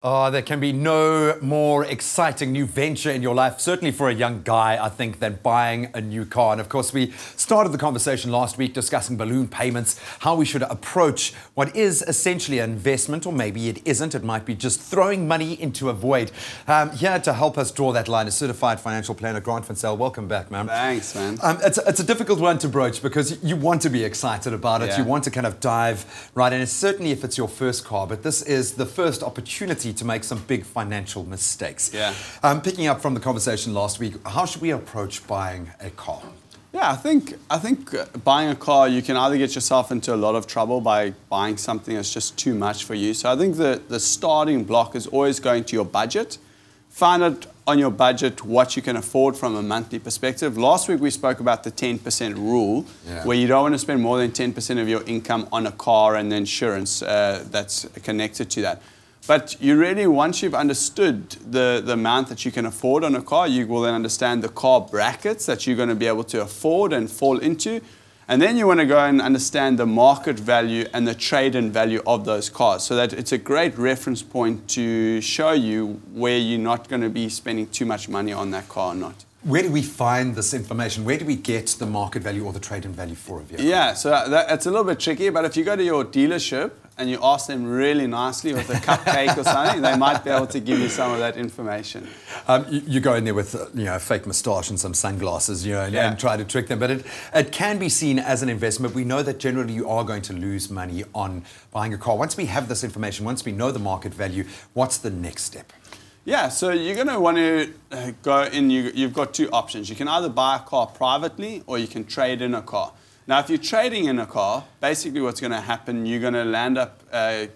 Oh, there can be no more exciting new venture in your life, certainly for a young guy, I think, than buying a new car. And of course, we started the conversation last week discussing balloon payments, how we should approach what is essentially an investment, or maybe it isn't. It might be just throwing money into a void. Here to help us draw that line is certified financial planner Grant van Zyl. Welcome back, man. Thanks, man. It's a difficult one to broach because you want to be excited about it. Yeah. You want to kind of dive right in. It's certainly if it's your first car, but this is the first opportunity to make some big financial mistakes. Yeah. Picking up from the conversation last week, how should we approach buying a car? Yeah, I think buying a car, you can either get yourself into a lot of trouble by buying something that's just too much for you. So I think the starting block is always going to your budget. Find out on your budget what you can afford from a monthly perspective. Last week we spoke about the 10% rule, where you don't want to spend more than 10% of your income on a car and the insurance that's connected to that. But you really, once you've understood the amount that you can afford on a car, you will then understand the car brackets that you're going to be able to afford and fall into. And then you want to go and understand the market value and the trade-in value of those cars, so that it's a great reference point to show you where you're not going to be spending too much money on that car or not. Where do we find this information? Where do we get the market value or the trade-in value for a vehicle? Yeah, so it's a little bit tricky, but if you go to your dealership and you ask them really nicely with a cupcake or something, they might be able to give you some of that information. You go in there with a fake moustache and some sunglasses, and try to trick them. But it can be seen as an investment. We know that generally you are going to lose money on buying a car. Once we have this information, once we know the market value, what's the next step? Yeah, so you're going to want to go in, you've got two options. You can either buy a car privately or you can trade in a car. Now, if you're trading in a car, basically what's going to happen, you're going to land up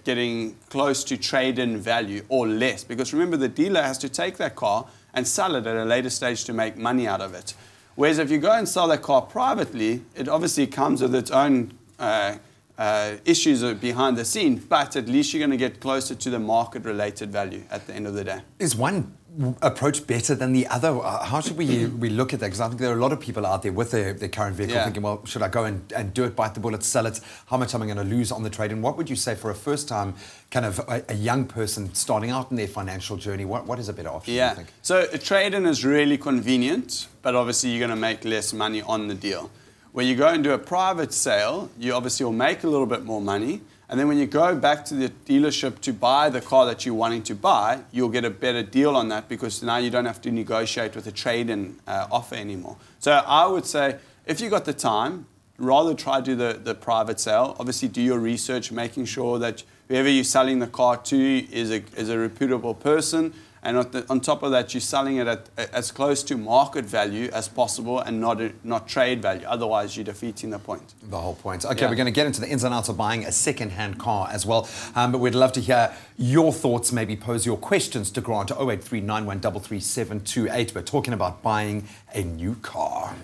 getting close to trade-in value or less. Because remember, the dealer has to take that car and sell it at a later stage to make money out of it. Whereas if you go and sell that car privately, it obviously comes with its own issues behind the scene, but at least you're going to get closer to the market-related value at the end of the day. Is one approach better than the other? How should we look at that? Because I think there are a lot of people out there with their current vehicle thinking, well, should I go and do it, bite the bullet, sell it? How much am I going to lose on the trade? And what would you say for a first-time kind of a young person starting out in their financial journey? What is a better option, do you think? So a trade-in is really convenient, but obviously you're going to make less money on the deal. When you go and do a private sale, you obviously will make a little bit more money. And then when you go back to the dealership to buy the car that you're wanting to buy, you'll get a better deal on that because now you don't have to negotiate with a trade-in offer anymore. So I would say, if you've got the time, rather try to do the private sale. Obviously do your research, making sure that whoever you're selling the car to is a reputable person. And on top of that, you're selling it at as close to market value as possible and not trade value. Otherwise, you're defeating the point. The whole point. Okay, we're going to get into the ins and outs of buying a second-hand car as well. But we'd love to hear your thoughts, maybe pose your questions to Grant to 083 9133 728. We're talking about buying a new car.